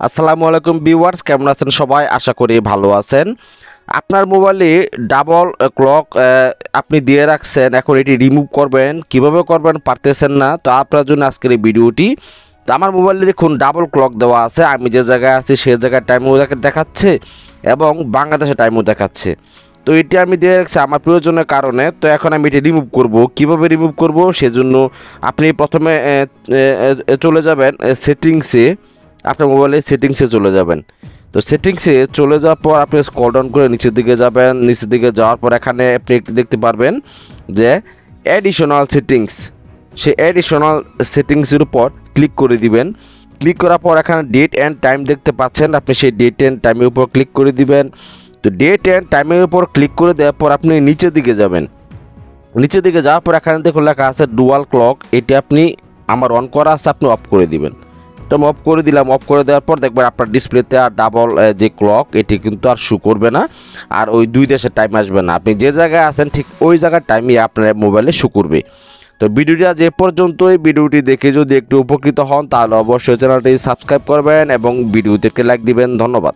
আসসালামু আলাইকুম ভিউয়ার্স, কেমন আছেন সবাই? আশা করি ভালো আছেন। আপনার মোবাইলে ডাবল ক্লক আপনি দিয়ে রাখছেন, এখন এটি রিমুভ করবেন, কিভাবে করবেন পারতেছেন না। তো আপনার জন্য আজকের এই ভিডিওটি। তো আমার মোবাইলে দেখুন ডাবল ক্লক দেওয়া আছে, আমি যে জায়গায় আছি সেই জায়গায় টাইমও দেখাচ্ছে এবং বাংলাদেশে টাইমও দেখাচ্ছে। তো এটি আমি দিয়ে রাখছি আমার প্রয়োজনের কারণে। তো এখন আমি এটি রিমুভ করব, কিভাবে রিমুভ করব সেজন্য আপনি প্রথমে চলে যাবেন সেটিংসে, আপনার মোবাইলের সেটিংসে চলে যাবেন। তো সেটিংসে চলে যাওয়ার পর আপনি স্ক্রল ডাউন করে নিচের দিকে যাবেন। নিচের দিকে যাওয়ার পর এখানে আপনি দেখতে পারবেন যে অ্যাডিশনাল সেটিংস, সেই অ্যাডিশনাল সেটিংসের উপর ক্লিক করে দিবেন। ক্লিক করার পর এখানে ডেট অ্যান্ড টাইম দেখতে পাচ্ছেন, আপনি সেই ডেট অ্যান্ড টাইমের উপর ক্লিক করে দিবেন। তো ডেট অ্যান্ড টাইমের উপর ক্লিক করে দেওয়ার পর আপনি নিচের দিকে যাবেন। নিচের দিকে যাওয়ার পর এখানে দেখুন লেখা আছে ডুয়াল ক্লক, এটি আপনি আমার অন করা আছে, আপনি অফ করে দিবেন। তো আমি অফ করে দিলাম। অফ করে দেওয়ার পর দেখবেন আপনার ডিসপ্লেতে আর ডাবল যে ক্লক এটি কিন্তু আর শো করবে না, আর ওই দুই দেশের টাইম আসবে না। আপনি যে জায়গায় আছেন ঠিক ওই জায়গার টাইমই আপনার মোবাইলে শো করবে। তো ভিডিওটা যে পর্যন্তই, ভিডিওটি দেখে যদি একটু উপকৃত হন তাহলে অবশ্যই চ্যানেলটি সাবস্ক্রাইব করবেন এবং ভিডিওতে লাইক দিবেন। ধন্যবাদ।